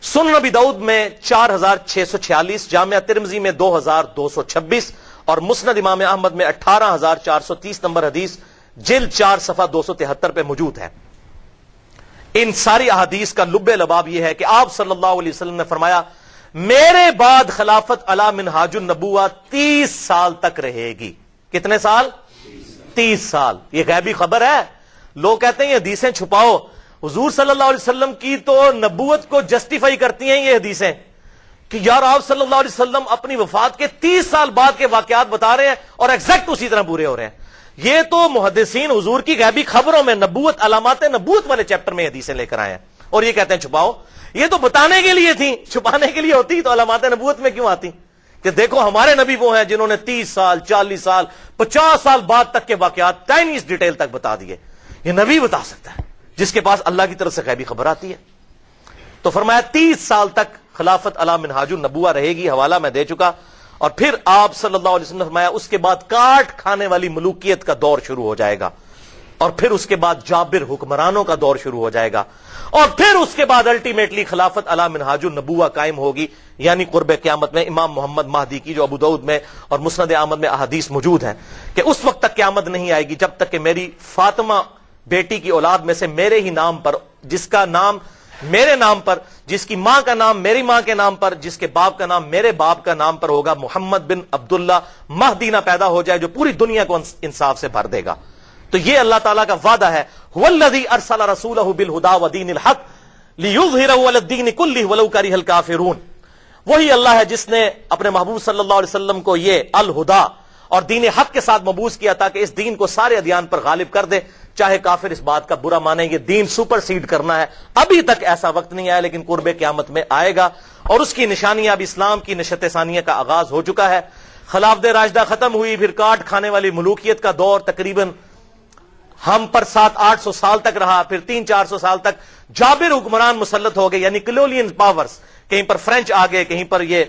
سنن نبی داؤد میں 4646، جامعہ ترمذی میں 2226 اور مسند امام احمد میں 18430 نمبر حدیث جلد 4 صفحہ 273 پہ موجود ہے۔ ان ساری احادیث کا لب لباب یہ ہے کہ آپ صلی اللہ علیہ وسلم نے فرمایا میرے بعد خلافت علی منہاج النبوہ 30 سال تک رہے گی۔ کتنے سال؟ 30 سال۔ یہ غیبی خبر ہے، لوگ کہتے ہیں یہ حدیثیں چھپاؤ، حضور صلی اللہ علیہ وسلم کی تو نبوت کو جسٹیفائی کرتی ہیں یہ حدیثیں کہ یار آپ صلی اللہ علیہ وسلم اپنی وفات کے 30 سال بعد کے واقعات بتا رہے ہیں اور ایگزیکٹ اسی طرح پورے ہو رہے ہیں۔ یہ تو محدثین حضور کی غیبی خبروں میں نبوت علامات نبوت والے چیپٹر میں حدیثیں لے کر آئے ہیں اور یہ کہتے ہیں چھپاؤ۔ یہ تو بتانے کے لیے تھی، چھپانے کے لیے ہوتی تو علامات نبوت میں کیوں آتی کہ دیکھو ہمارے نبی وہ ہیں جنہوں نے 30 سال 40 سال 50 سال بعد تک کے واقعات ٹائنیز ڈیٹیل تک بتا دیے۔ یہ نبی بتا سکتا ہے جس کے پاس اللہ کی طرف سے غیبی خبر آتی ہے۔ تو فرمایا 30 سال تک خلافت علی منہاج النبوہ رہے گی، حوالہ میں دے چکا۔ اور پھر آپ صلی اللہ علیہ وسلم نے فرمایا اس کے بعد کاٹ کھانے والی ملوکیت کا دور شروع ہو جائے گا، اور پھر اس کے بعد جابر حکمرانوں کا دور شروع ہو جائے گا، اور پھر اس کے بعد الٹیمیٹلی خلافت علی منہاج النبوہ قائم ہوگی، یعنی قرب قیامت میں امام محمد مہدی کی جو ابو داؤد میں اور مسند احمد میں احادیث موجود ہیں کہ اس وقت تک قیامت نہیں آئے گی جب تک کہ میری فاطمہ بیٹی کی اولاد میں سے میرے ہی نام پر، جس کا نام میرے نام پر، جس کی ماں کا نام میری ماں کے نام پر، جس کے باپ کا نام میرے باپ کا نام پر ہوگا، محمد بن عبداللہ مہدی نہ پیدا ہو جائے جو پوری دنیا کو انصاف سے بھر دے گا۔ تو یہ اللہ تعالیٰ کا وعدہ ہے، هو الذی ارسل رسولہ بالہدی ودین الحق لیظہرہ علی الدین کلہ ولو کرہ الکافرون۔ وہی اللہ ہے جس نے اپنے محبوب صلی اللہ علیہ وسلم کو یہ الہدا اور دین حق کے ساتھ مبعوث کیا تاکہ اس دین کو سارے ادیان پر غالب کر دے، چاہے کافر اس بات کا برا مانیں گے۔ دین سپر سیڈ کرنا ہے، ابھی تک ایسا وقت نہیں آیا لیکن قرب قیامت میں آئے گا، اور اس کی نشانیاں اب اسلام کی نشت ثانیہ کا آغاز ہو چکا ہے۔ خلافت راشدہ ختم ہوئی، پھر کاٹ کھانے والی ملوکیت کا دور تقریباً ہم پر 700-800 سال تک رہا، پھر 300-400 سال تک جابر حکمران مسلط ہو گئے، یعنی کلولین پاورز، کہیں پر فرینچ آ گئے، کہیں پر یہ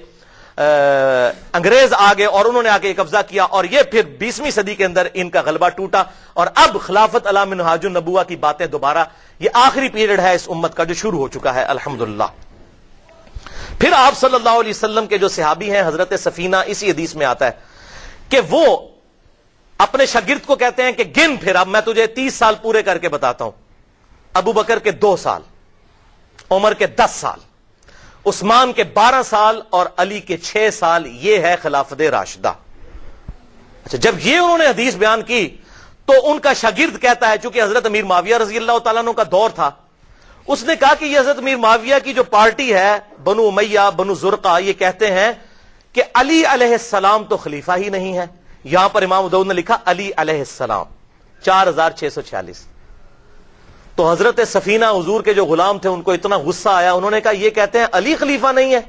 انگریز آ گئے اور انہوں نے آ کے قبضہ کیا، اور یہ پھر 20ویں صدی کے اندر ان کا غلبہ ٹوٹا، اور اب خلافت علی منہاج النبوہ کی باتیں دوبارہ، یہ آخری پیریڈ ہے اس امت کا جو شروع ہو چکا ہے الحمدللہ۔ پھر آپ صلی اللہ علیہ وسلم کے جو صحابی ہیں حضرت سفینہ، اسی حدیث میں آتا ہے کہ وہ اپنے شاگرد کو کہتے ہیں کہ گن پھر، اب میں تجھے 30 سال پورے کر کے بتاتا ہوں۔ ابو بکر کے 2 سال، عمر کے 10 سال، عثمان کے 12 سال اور علی کے 6 سال، یہ ہے خلافت راشدہ۔ اچھا، جب یہ انہوں نے حدیث بیان کی تو ان کا شاگرد کہتا ہے، چونکہ حضرت امیر معاویہ رضی اللہ تعالیٰ عنہ کا دور تھا، اس نے کہا کہ یہ حضرت امیر معاویہ کی جو پارٹی ہے بنو امیہ بنو زرقہ، یہ کہتے ہیں کہ علی علیہ السلام تو خلیفہ ہی نہیں ہے۔ یہاں پر امام ابو داؤد نے لکھا علی علیہ السلام 4646۔ تو حضرت سفینہ حضور کے جو غلام تھے ان کو اتنا غصہ آیا، انہوں نے کہا یہ کہتے ہیں علی خلیفہ نہیں ہے،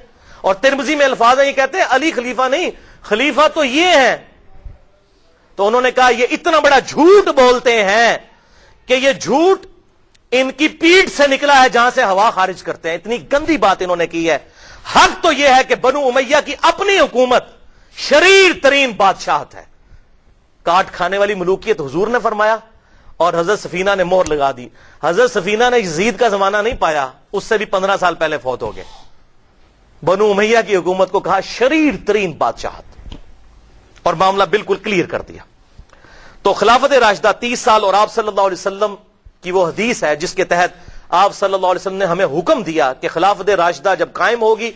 اور ترمذی میں الفاظ ہیں یہ کہتے ہیں علی خلیفہ نہیں، خلیفہ تو یہ ہے۔ تو انہوں نے کہا یہ اتنا بڑا جھوٹ بولتے ہیں کہ یہ جھوٹ ان کی پیٹھ سے نکلا ہے جہاں سے ہوا خارج کرتے ہیں، اتنی گندی بات انہوں نے کی ہے۔ حق تو یہ ہے کہ بنو امیہ کی اپنی حکومت شریر ترین بادشاہت ہے، کاٹ کھانے والی ملوکیت حضور نے فرمایا اور حضرت سفینہ نے مہر لگا دی۔ حضرت سفینہ نے یزید کا زمانہ نہیں پایا، اس سے بھی 15 سال پہلے فوت ہو گئے۔ بنو امیہ کی حکومت کو کہا شریر ترین بادشاہت، اور معاملہ بالکل کلیئر کر دیا۔ تو خلافت راشدہ 30 سال، اور آپ صلی اللہ علیہ وسلم کی وہ حدیث ہے جس کے تحت آپ صلی اللہ علیہ وسلم نے ہمیں حکم دیا کہ خلافت راشدہ جب قائم ہوگی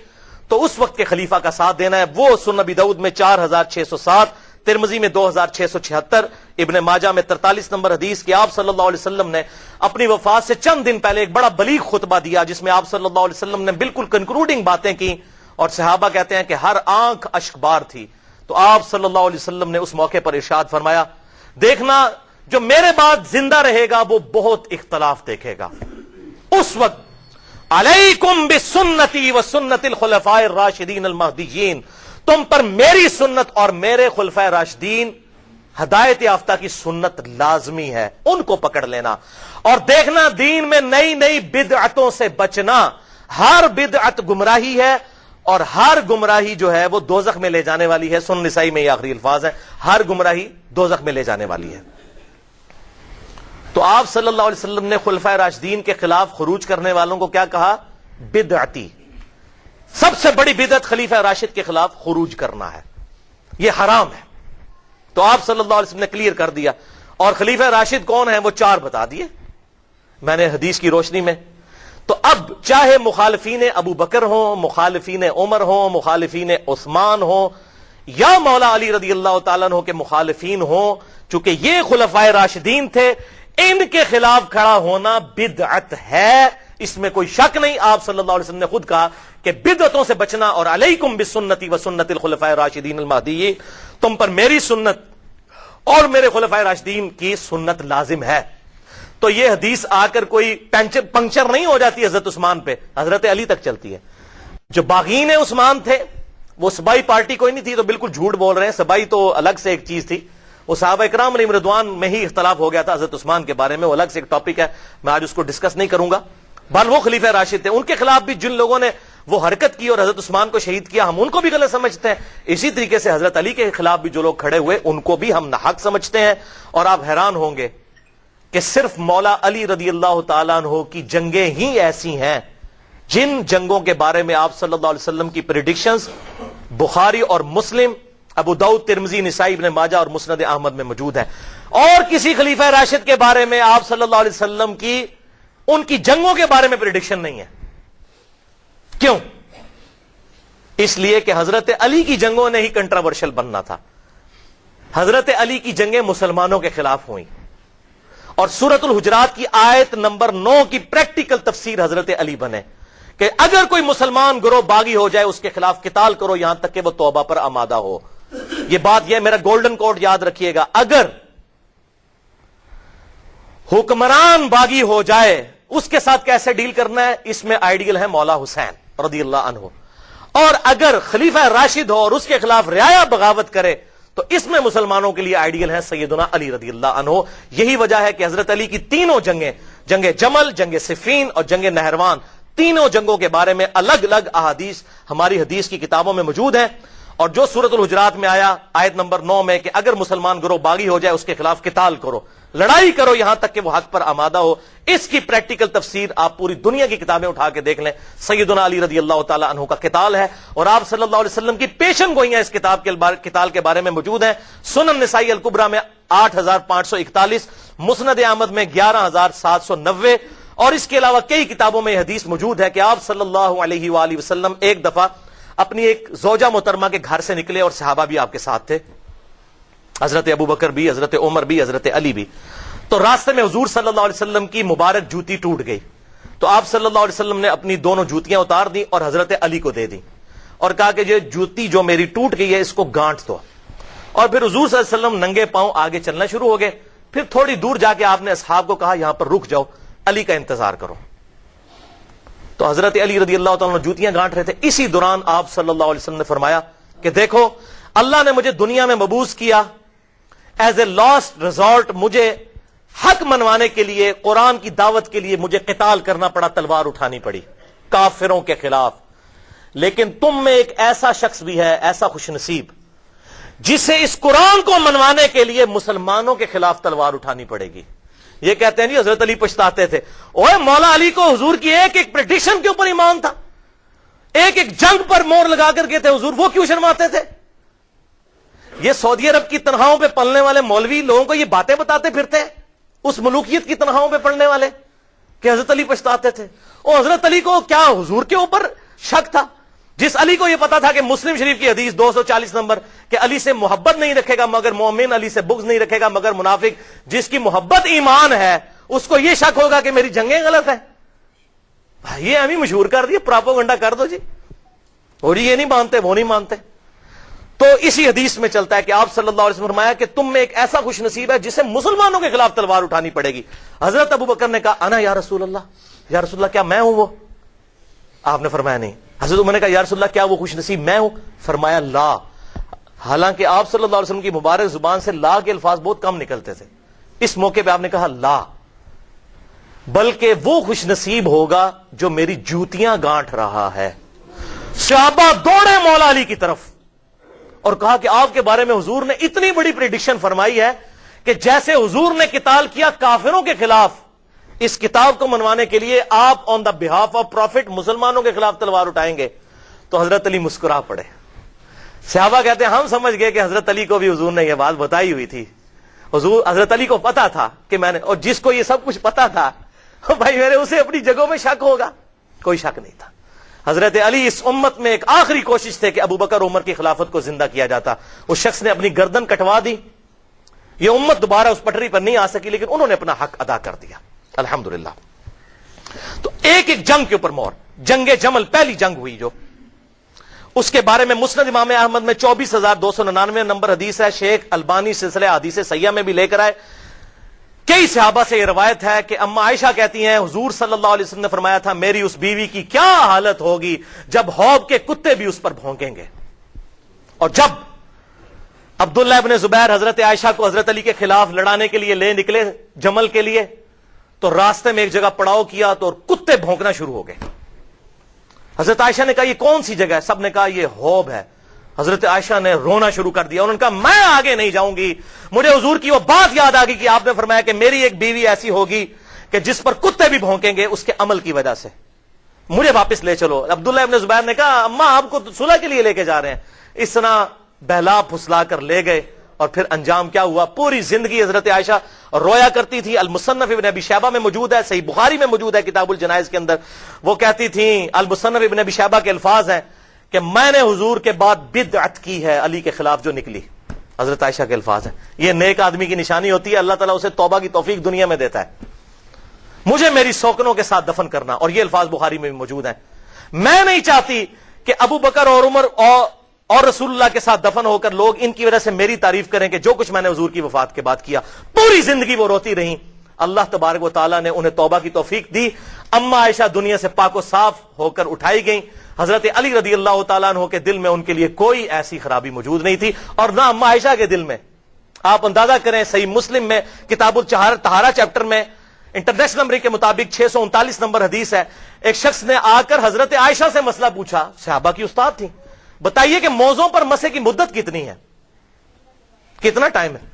تو اس وقت کے خلیفہ کا ساتھ دینا ہے۔ وہ سنن نبی داؤد میں 4607، ترمذی میں 2676، ابن ماجہ میں 43 نمبر حدیث کہ آپ صلی اللہ علیہ وسلم نے اپنی وفات سے چند دن پہلے ایک بڑا بلیغ خطبہ دیا جس میں آپ صلی اللہ علیہ وسلم نے بالکل کنکلوڈنگ باتیں کی، اور صحابہ کہتے ہیں کہ ہر آنکھ اشک بار تھی۔ تو آپ صلی اللہ علیہ وسلم نے اس موقع پر ارشاد فرمایا، دیکھنا جو میرے بعد زندہ رہے گا وہ بہت اختلاف دیکھے گا۔ اس وقت علیکم بسنتی وسنت الخلفاء الراشدین المہدیین، تم پر میری سنت اور میرے خلفاء راشدین ہدایت یافتہ کی سنت لازمی ہے، ان کو پکڑ لینا، اور دیکھنا دین میں نئی نئی بدعتوں سے بچنا۔ ہر بدعت گمراہی ہے، اور ہر گمراہی جو ہے وہ دوزخ میں لے جانے والی ہے۔ سنن نسائی میں یہ آخری الفاظ ہیں، ہر گمراہی دوزخ میں لے جانے والی ہے۔ تو آپ صلی اللہ علیہ وسلم نے خلفائے راشدین کے خلاف خروج کرنے والوں کو کیا کہا؟ بدعتی۔ سب سے بڑی بدعت خلیفہ راشد کے خلاف خروج کرنا ہے، یہ حرام ہے۔ تو آپ صلی اللہ علیہ وسلم نے کلیئر کر دیا، اور خلیفہ راشد کون ہیں وہ 4 بتا دیے میں نے حدیث کی روشنی میں۔ تو اب چاہے مخالفین ابو بکر ہوں، مخالفین عمر ہوں، مخالفین عثمان ہوں، یا مولا علی رضی اللہ تعالیٰ عنہ کے مخالفین ہوں، چونکہ یہ خلفائے راشدین تھے، ان کے خلاف کھڑا ہونا بدعت ہے، اس میں کوئی شک نہیں۔ آپ صلی اللہ علیہ وسلم نے خود کہا کہ بدعتوں سے بچنا، اور علیکم بسنتی و سنت الخلفاء الراشدین المہدیین، تم پر میری سنت اور میرے خلفائے راشدین کی سنت لازم ہے۔ تو یہ حدیث آ کر کوئی پنکچر نہیں ہو جاتی حضرت عثمان پہ، حضرت علی تک چلتی ہے۔ جو باغین عثمان تھے وہ سبائی پارٹی کوئی نہیں تھی، تو بالکل جھوٹ بول رہے ہیں، سبائی تو الگ سے ایک چیز تھی، وہ صحابہ اکرام علیہم رضوان میں ہی اختلاف ہو گیا تھا حضرت عثمان کے بارے میں، وہ الگ سے ایک ٹاپک ہے، میں آج اس کو ڈسکس نہیں کروں گا۔ بل وہ خلیفہ راشد تھے، ان کے خلاف بھی جن لوگوں نے وہ حرکت کی اور حضرت عثمان کو شہید کیا، ہم ان کو بھی غلط سمجھتے ہیں۔ اسی طریقے سے حضرت علی کے خلاف بھی جو لوگ کھڑے ہوئے ان کو بھی ہم ناحق سمجھتے ہیں۔ اور آپ حیران ہوں گے کہ صرف مولا علی رضی اللہ تعالیٰ عنہ کی جنگیں ہی ایسی ہیں جن جنگوں کے بارے میں آپ صلی اللہ علیہ وسلم کی پریڈکشنز بخاری اور مسلم، ابو داؤد، ترمذی، نسائی، ابن ماجہ اور مسند احمد میں موجود ہے۔ اور کسی خلیفہ راشد کے بارے میں آپ صلی اللہ علیہ وسلم کی ان کی جنگوں کے بارے میں پریڈکشن نہیں ہے۔ کیوں؟ اس لیے کہ حضرت علی کی جنگوں نے ہی کنٹراورشل بننا تھا۔ حضرت علی کی جنگیں مسلمانوں کے خلاف ہوئیں، اور سورۃ الحجرات کی آیت نمبر 9 کی پریکٹیکل تفسیر حضرت علی بنے کہ اگر کوئی مسلمان گروہ باغی ہو جائے اس کے خلاف قتال کرو یہاں تک کہ وہ توبہ پر آمادہ ہو۔ یہ بات، یہ میرا گولڈن کوڈ یاد رکھیے گا، اگر حکمران باغی ہو جائے اس کے ساتھ کیسے ڈیل کرنا ہے، اس میں آئیڈیل ہے مولا حسین رضی اللہ عنہ، اور اگر خلیفہ راشد ہو اور اس کے خلاف رعایا بغاوت کرے تو اس میں مسلمانوں کے لیے آئیڈیل ہے سیدنا علی رضی اللہ عنہ۔ یہی وجہ ہے کہ حضرت علی کی تینوں جنگیں، جنگ جمل، جنگ صفین اور جنگ نہروان، تینوں جنگوں کے بارے میں الگ الگ احادیث ہماری حدیث کی کتابوں میں موجود ہیں۔ اور جو سورۃ الحجرات میں آیا آیت نمبر 9 میں کہ اگر مسلمان گروہ باغی ہو جائے اس کے خلاف قتال کرو، لڑائی کرو یہاں تک کہ وہ حق پر آمادہ ہو، اس کی پریکٹیکل تفسیر آپ پوری دنیا کی کتابیں اٹھا کے دیکھ لیں، سیدنا علی رضی اللہ تعالی عنہ کا قتال ہے، اور آپ صلی اللہ علیہ وسلم کی پیشن گوئیاں اس کتاب کے قتال کے بارے میں موجود ہیں۔ سنن نسائی الکبریٰ میں 8541، مسند احمد میں 11790، اور اس کے علاوہ کئی کتابوں میں یہ حدیث موجود ہے کہ آپ صلی اللہ علیہ وآلہ وسلم ایک دفعہ اپنی ایک زوجہ محترمہ کے گھر سے نکلے، اور صحابہ بھی آپ کے ساتھ تھے، حضرت ابو بکر بھی، حضرت عمر بھی، حضرت علی بھی۔ تو راستے میں حضور صلی اللہ علیہ وسلم کی مبارک جوتی ٹوٹ گئی، تو آپ صلی اللہ علیہ وسلم نے اپنی دونوں جوتیاں اتار دی اور حضرت علی کو دے دی، اور کہا کہ یہ جوتی جو میری ٹوٹ گئی ہے اس کو گانٹ دو۔ اور پھر حضور صلی اللہ علیہ وسلم ننگے پاؤں آگے چلنا شروع ہو گئے۔ پھر تھوڑی دور جا کے آپ نے اصحاب کو کہا یہاں پر رک جاؤ، علی کا انتظار کرو۔ تو حضرت علی رضی اللہ تعالیٰ عنہ جوتیاں گانٹ رہے تھے، اسی دوران آپ صلی اللہ علیہ وسلم نے فرمایا کہ دیکھو اللہ نے مجھے دنیا میں مبعوث کیا ایز اے لاسٹ ریزورٹ، مجھے حق منوانے کے لیے، قرآن کی دعوت کے لیے مجھے قتال کرنا پڑا، تلوار اٹھانی پڑی کافروں کے خلاف، لیکن تم میں ایک ایسا شخص بھی ہے، ایسا خوش نصیب، جسے اس قرآن کو منوانے کے لیے مسلمانوں کے خلاف تلوار اٹھانی پڑے گی۔ یہ کہتے ہیں جی حضرت علی پچھتاتے تھے، اوے مولا علی کو حضور کی ایک ایک پریڈکشن کے اوپر ایمان تھا، ایک ایک جنگ پر مور لگا کر گئے تھے حضور، وہ کیوں شرماتے تھے؟ یہ سعودی عرب کی تنخواہوں پہ پلنے والے مولوی لوگوں کو یہ باتیں بتاتے پھرتے ہیں، اس ملوکیت کی تنخواہوں پہ پڑھنے والے، کہ حضرت علی پچھتاتے تھے۔ اور حضرت علی کو کیا حضور کے اوپر شک تھا؟ جس علی کو یہ پتا تھا کہ مسلم شریف کی حدیث 240 نمبر کہ علی سے محبت نہیں رکھے گا مگر مومن، علی سے بغض نہیں رکھے گا مگر منافق، جس کی محبت ایمان ہے اس کو یہ شک ہوگا کہ میری جنگیں غلط ہیں، یہ ہمیں مشہور کر دیا، پراپوگنڈا کر دو جی، اور یہ نہیں مانتے وہ نہیں مانتے۔ تو اسی حدیث میں چلتا ہے کہ آپ صلی اللہ علیہ وسلم فرمایا کہ تم میں ایک ایسا خوش نصیب ہے جسے مسلمانوں کے خلاف تلوار اٹھانی پڑے گی۔ حضرت ابو بکر نے کہا انا یا رسول اللہ، یا رسول اللہ کیا میں ہوں وہ؟ آپ نے فرمایا نہیں۔ حضرت عمر نے کہا یا رسول اللہ کیا وہ خوش نصیب میں ہوں؟ فرمایا لا۔ حالانکہ آپ صلی اللہ علیہ وسلم کی مبارک زبان سے لا کے الفاظ بہت کم نکلتے تھے، اس موقع پہ آپ نے کہا لا، بلکہ وہ خوش نصیب ہوگا جو میری جوتیاں گانٹ رہا ہے۔ صحابہ دوڑے مولا علی کی طرف اور کہا کہ آپ کے بارے میں حضور نے اتنی بڑی پریڈکشن فرمائی ہے کہ جیسے حضور نے قتال کیا کافروں کے خلاف، اس کتاب کو منوانے کے لیے آپ آن دا بہاف آف پروفٹ مسلمانوں کے خلاف تلوار اٹھائیں گے۔ تو حضرت علی مسکرا پڑے. صحابہ کہتے ہیں ہم سمجھ گئے کہ حضرت علی کو بھی حضور نے یہ بات بتائی ہوئی تھی. حضرت علی کو پتا تھا کہ میں نے, اور جس کو یہ سب کچھ پتا تھا بھائی میرے اسے اپنی جگہوں میں شک ہوگا؟ کوئی شک نہیں تھا. حضرت علی اس امت میں ایک آخری کوشش تھے کہ ابو بکر عمر کی خلافت کو زندہ کیا جاتا. اس شخص نے اپنی گردن کٹوا دی. یہ امت دوبارہ اس پٹری پر نہیں آ سکی, لیکن انہوں نے اپنا حق ادا کر دیا الحمدللہ. تو ایک ایک جنگ کے اوپر مور. جنگ جمل پہلی جنگ ہوئی جو, اس کے بارے میں مسند امام احمد میں 24,299 نمبر حدیث ہے. شیخ البانی سلسلہ حدیث صحیحہ میں بھی لے کر آئے. کئی صحابہ سے یہ روایت ہے کہ اما عائشہ کہتی ہیں حضور صلی اللہ علیہ وسلم نے فرمایا تھا میری اس بیوی کی کیا حالت ہوگی جب حوض کے کتے بھی اس پر بھونکیں گے. اور جب عبداللہ ابن زبیر حضرت عائشہ کو حضرت علی کے خلاف لڑانے کے لیے لے نکلے جمل کے لیے, تو راستے میں ایک جگہ پڑاؤ کیا تو کتے بھونکنا شروع ہو گئے. حضرت عائشہ نے کہا یہ کون سی جگہ ہے؟ سب نے کہا یہ حوض ہے. حضرت عائشہ نے رونا شروع کر دیا. انہوں نے کہا میں آگے نہیں جاؤں گی, مجھے حضور کی وہ بات یاد آ گئی کہ آپ نے فرمایا کہ میری ایک بیوی ایسی ہوگی کہ جس پر کتے بھی بھونکیں گے اس کے عمل کی وجہ سے, مجھے واپس لے چلو. عبداللہ ابن زبیر نے کہا اماں آپ کو صلح کے لیے لے کے جا رہے ہیں. اس طرح بہلا پھسلا کر لے گئے, اور پھر انجام کیا ہوا؟ پوری زندگی حضرت عائشہ رویا کرتی تھی. المصنف ابن ابی شیبہ میں موجود ہے, صحیح بخاری میں موجود ہے کتاب الجنائز کے اندر. وہ کہتی تھیں, المصنف ابن ابی شیبہ کے الفاظ ہیں کہ میں نے حضور کے بعد بدعت کی ہے علی کے خلاف جو نکلی. حضرت عائشہ کے الفاظ ہیں. یہ نیک آدمی کی نشانی ہوتی ہے, اللہ تعالیٰ اسے توبہ کی توفیق دنیا میں دیتا ہے. مجھے میری سوکنوں کے ساتھ دفن کرنا, اور یہ الفاظ بخاری میں بھی موجود ہیں. میں نہیں چاہتی کہ ابو بکر اور عمر اور رسول اللہ کے ساتھ دفن ہو کر لوگ ان کی وجہ سے میری تعریف کریں کہ جو کچھ میں نے حضور کی وفات کے بعد کیا. پوری زندگی وہ روتی رہیں. اللہ تبارک و تعالیٰ نے انہیں توبہ کی توفیق دی. اما عائشہ دنیا سے پاک و صاف ہو کر اٹھائی گئیں. حضرت علی رضی اللہ تعالیٰ عنہ کے دل میں ان کے لیے کوئی ایسی خرابی موجود نہیں تھی, اور نہ اما عائشہ کے دل میں. آپ اندازہ کریں, صحیح مسلم میں کتاب الطہارہ چیپٹر میں انٹرنیشنل نمبر کے مطابق 639 نمبر حدیث ہے. ایک شخص نے آ کر حضرت عائشہ سے مسئلہ پوچھا, صحابہ کی استاد تھی, بتائیے کہ موزوں پر مسے کی مدت کتنی ہے, کتنا ٹائم ہے؟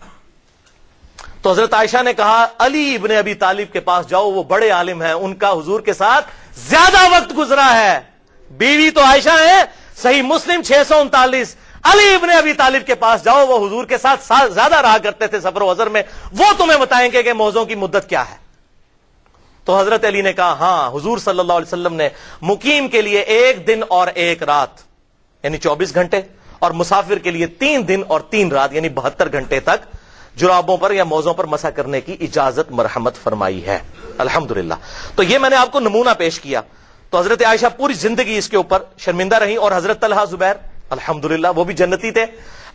تو حضرت عائشہ نے کہا علی ابن ابی طالب کے پاس جاؤ, وہ بڑے عالم ہیں, ان کا حضور کے ساتھ زیادہ وقت گزرا ہے. بیوی تو عائشہ ہے, صحیح مسلم 639. علی ابن ابی طالب کے پاس جاؤ, وہ حضور کے ساتھ زیادہ رہا کرتے تھے سفر و حضر میں, وہ تمہیں بتائیں گے کہ موزوں کی مدت کیا ہے. تو حضرت علی نے کہا ہاں, حضور صلی اللہ علیہ وسلم نے مقیم کے لیے 1 دن اور 1 رات یعنی 24 گھنٹے, اور مسافر کے لیے 3 دن اور 3 رات یعنی 72 گھنٹے تک جرابوں پر یا موزوں پر مسح کرنے کی اجازت مرحمت فرمائی ہے الحمدللہ. تو یہ میں نے آپ کو نمونہ پیش کیا. تو حضرت عائشہ پوری زندگی اس کے اوپر شرمندہ رہی, اور حضرت طلحہ زبیر الحمدللہ وہ بھی جنتی تھے.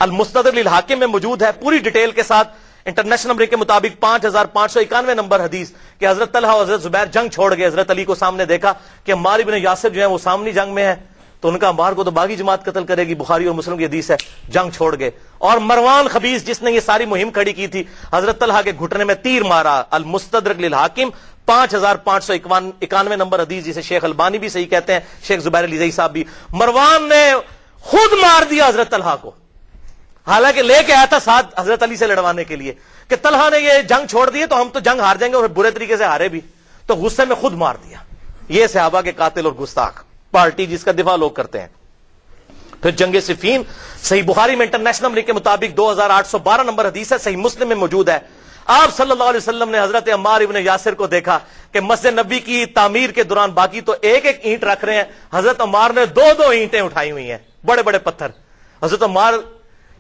المستدرک للحاکم میں موجود ہے پوری ڈیٹیل کے ساتھ انٹرنیشنل نمبر کے مطابق 5591 نمبر حدیث کہ حضرت طلحہ اور حضرت زبیر جنگ چھوڑ گئے. حضرت علی کو سامنے دیکھا کہ عمار بن یاسر جو ہیں وہ سامنے جنگ میں ہیں, تو ان کا عمار کو تو باغی جماعت قتل کرے گی, بخاری اور مسلم کی حدیث ہے. جنگ چھوڑ گئے, اور مروان خبیث جس نے یہ ساری مہم کھڑی کی تھی حضرت طلحہ کے گھٹنے میں تیر مارا. المستدرک للحاکم 5591 نمبر حدیث, جسے شیخ البانی بھی صحیح کہتے ہیں, شیخ زبیر علی زئی صاحب بھی. مروان نے خود مار دیا حضرت طلحہ کو, حالانکہ لے کے آیا تھا ساتھ حضرت علی سے لڑوانے کے لیے کہ طلحہ نے یہ جنگ چھوڑ دی تو ہم تو جنگ ہار جائیں گے, اور برے طریقے سے ہارے بھی, تو غصے میں خود مار دیا. یہ صحابہ کے قاتل اور گستاخ پارٹی جس کا دفاع لوگ کرتے ہیں. پھر جنگ صفین صحیح بخاری میں انٹرنیشنل نمبر کے مطابق 2812 نمبر حدیث ہے, صحیح مسلم میں موجود ہے. آپ صلی اللہ علیہ وسلم نے حضرت عمار ابن یاسر کو دیکھا کہ مسجد نبی کی تعمیر کے دوران باقی تو ایک ایک اینٹ رکھ رہے ہیں, حضرت عمار نے 2 اینٹیں اٹھائی ہوئی ہیں, بڑے بڑے پتھر. حضرت عمار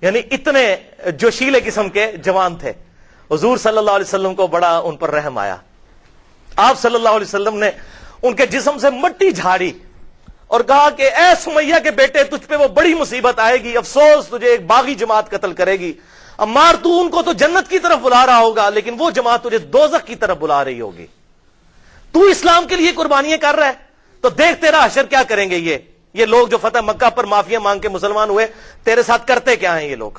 یعنی اتنے جوشیلے قسم کے جوان تھے. حضور صلی اللہ علیہ وسلم کو بڑا ان پر رحم آیا. آپ صلی اللہ علیہ وسلم نے ان کے جسم سے مٹی جھاڑی اور کہا کہ اے سمیہ کے بیٹے, تجھ پہ وہ بڑی مصیبت آئے گی, افسوس تجھے ایک باغی جماعت قتل کرے گی. عمار تو ان کو تو جنت کی طرف بلا رہا ہوگا, لیکن وہ جماعت تجھے دوزخ کی طرف بلا رہی ہوگی. تو اسلام کے لیے قربانیاں کر رہا ہے, تو دیکھ تیرا حشر کیا کریں گے. یہ لوگ جو فتح مکہ پر معافیا مانگ کے مسلمان ہوئے, تیرے ساتھ کرتے کیا ہیں یہ لوگ.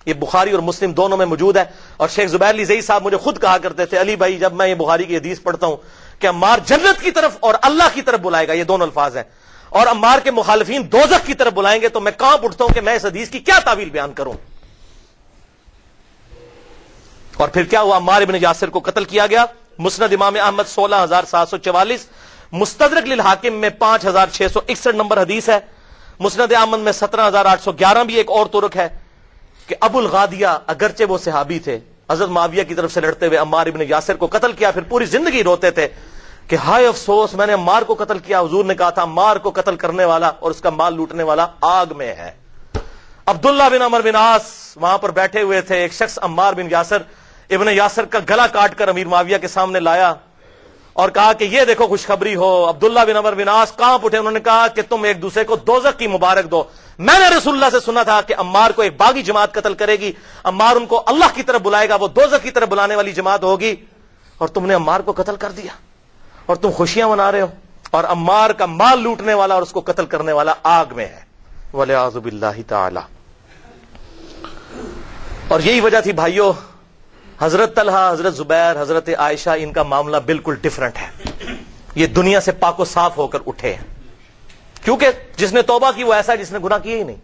یہ بخاری اور مسلم دونوں میں موجود ہے. اور شیخ زبیر علی زئی صاحب مجھے خود کہا کرتے تھے, علی بھائی جب میں یہ بخاری کی حدیث پڑھتا ہوں کہ عمار جنت کی طرف اور اللہ کی طرف بلائے گا, یہ دونوں الفاظ ہیں, اور عمار کے مخالفین دوزخ کی طرف بلائیں گے, تو میں کانپ اٹھتا ہوں کہ میں اس حدیث کی کیا تعویل بیان کروں. اور پھر کیا ہوا, عمار ابن یاسر کو قتل کیا گیا. مسند امام احمد 16744, مستدرک للحاکم میں 5661 نمبر حدیث ہے. مسند احمد میں 17,811 بھی ایک اور طرق ہے کہ ابو الغادیہ اگرچہ وہ صحابی تھے، حضرت معاویہ کی طرف سے لڑتے ہوئے عمار ابن یاسر کو قتل کیا، پھر پوری زندگی روتے تھے کہ ہائے افسوس میں نے عمار کو قتل کیا. حضور نے کہا تھا عمار کو قتل کرنے والا اور اس کا مال لوٹنے والا آگ میں ہے. عبداللہ بن عمر بن عاص وہاں پر بیٹھے ہوئے تھے، ایک شخص عمار بن یاسر ابن یاسر کا گلا کاٹ کر امیر معاویہ کے سامنے لایا اور کہا کہ یہ دیکھو خوشخبری ہو. عبداللہ بن عمر بن عاص کانپ اٹھے، انہوں نے کہا کہ تم ایک دوسرے کو دوزخ کی مبارک دو. میں نے رسول اللہ سے سنا تھا کہ عمار کو ایک باغی جماعت قتل کرے گی، عمار ان کو اللہ کی طرف بلائے گا، وہ دوزخ کی طرف بلانے والی جماعت ہوگی، اور تم نے عمار کو قتل کر دیا اور تم خوشیاں منا رہے ہو، اور عمار کا مال لوٹنے والا اور اس کو قتل کرنے والا آگ میں ہے. والعیاذ باللہ تعالی. اور یہی وجہ تھی بھائیو، حضرت طلحہ، حضرت زبیر، حضرت عائشہ، ان کا معاملہ بالکل ڈیفرنٹ ہے. یہ دنیا سے پاک و صاف ہو کر اٹھے ہیں، کیونکہ جس نے توبہ کی وہ ایسا ہے جس نے گناہ کیے ہی نہیں.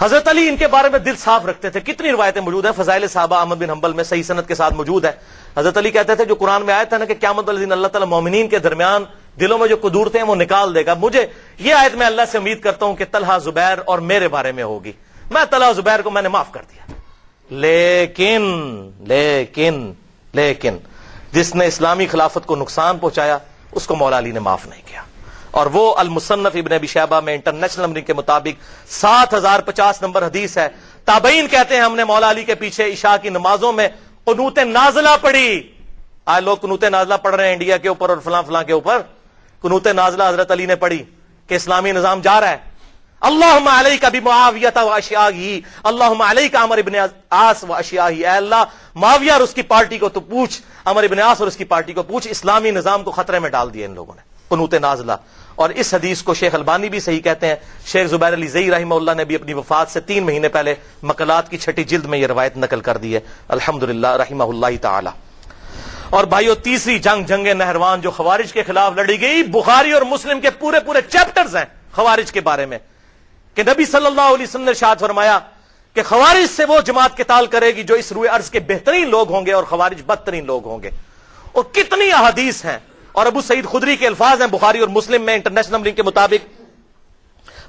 حضرت علی ان کے بارے میں دل صاف رکھتے تھے. کتنی روایتیں موجود ہیں فضائل صحابہ احمد بن حنبل میں صحیح سند کے ساتھ موجود ہے. حضرت علی کہتے تھے جو قرآن میں آیا تھا نا کہ قیامت والے دن اللہ تعالیٰ مومنین کے درمیان دلوں میں جو قدورتیں ہیں وہ نکال دے گا، مجھے یہ آیت میں اللہ سے امید کرتا ہوں کہ طلحہ زبیر اور میرے بارے میں ہوگی. میں طلحہ زبیر کو میں نے معاف کر دیا، لیکن لیکن لیکن جس نے اسلامی خلافت کو نقصان پہنچایا اس کو مولا علی نے معاف نہیں کیا. اور وہ المصنف ابن ابی شیبہ میں انٹرنیشنل نمبرنگ کے مطابق 7,050 نمبر حدیث ہے. تابعین کہتے ہیں ہم نے مولا علی کے پیچھے عشاء کی نمازوں میں قنوت نازلہ پڑھی. آج لوگ قنوت نازلہ پڑھ رہے ہیں انڈیا کے اوپر اور فلاں فلاں کے اوپر. قنوت نازلہ حضرت علی نے پڑھی کہ اسلامی نظام جا رہا ہے. اللہم علیک بمعاویہ و اشیاہی، اللہم علیک عمر ابن عاص و اشیاہی. اے اللہ معاویہ اور اس کی پارٹی کو تو پوچھ، عمر ابن عاص اور اس کی پارٹی کو پوچھ. اسلامی نظام کو خطرے میں ڈال دیا ان لوگوں نے. قنوت نازلہ. اور اس حدیث کو شیخ البانی بھی صحیح کہتے ہیں. شیخ زبیر علی زئی رحمہ اللہ نے بھی اپنی وفات سے 3 مہینے پہلے مقالات کی 6 جلد میں یہ روایت نقل کر دی ہے الحمدللہ رحمہ اللہ تعالی. اور بھائیو تیسری جنگ، جنگ نہروان، جو خوارج کے خلاف لڑی گئی، بخاری اور مسلم کے پورے چیپٹرز ہیں خوارج کے بارے میں، کہ نبی صلی اللہ علیہ وسلم نے ارشاد فرمایا کہ خوارج سے وہ جماعت قتال کرے گی جو اس روئے ارض کے بہترین لوگ ہوں گے اور خوارج بدترین لوگ ہوں گے. اور کتنی احادیث ہیں. اور ابو سعید خدری کے الفاظ ہیں بخاری اور مسلم میں انٹرنیشنل نمبرنگ کے مطابق،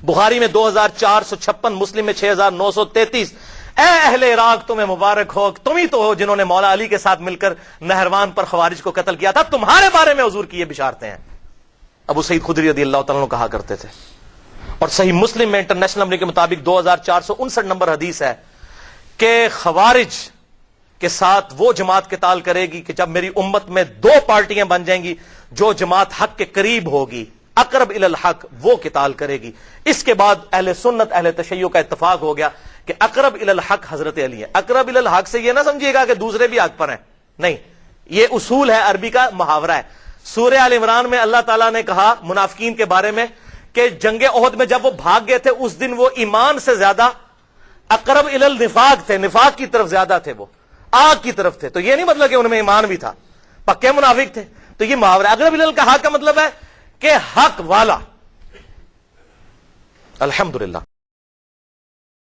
بخاری میں 2,456، مسلم میں 6,933. اے اہل عراق تمہیں مبارک ہو، تم ہی تو ہو جنہوں نے مولا علی کے ساتھ مل کر نہروان پر خوارج کو قتل کیا تھا. تمہارے بارے میں حضور کی یہ بشارتیں ہیں. ابو سعید خدری رضی اللہ تعالیٰ عنہ کہا کرتے تھے. اور صحیح مسلم میں انٹرنیشنل نمبر کے مطابق 2,459 نمبر حدیث ہے کہ خوارج کے ساتھ وہ جماعت قتال کرے گی کہ جب میری امت میں 2 پارٹیاں بن جائیں گی، جو جماعت حق کے قریب ہوگی، اقرب الی الحق، وہ قتال کرے گی. اس کے بعد اہل سنت اہل تشیع کا اتفاق ہو گیا کہ اقرب الی الحق حضرت علی ہے. اقرب الی الحق سے یہ نہ سمجھیے گا کہ دوسرے بھی حق پر ہیں، نہیں، یہ اصول ہے، عربی کا محاورہ ہے. سورہ آل عمران میں اللہ تعالیٰ نے کہا منافقین کے بارے میں کہ جنگ احد میں جب وہ بھاگ گئے تھے اس دن وہ ایمان سے زیادہ اقرب الی النفاق تھے، نفاق کی طرف زیادہ تھے، وہ آگ کی طرف تھے. تو یہ نہیں مطلب کہ ان میں ایمان بھی تھا، پکے منافق تھے. تو یہ محاورہ اقرب الی الحق کا مطلب ہے کہ حق والا. الحمدللہ.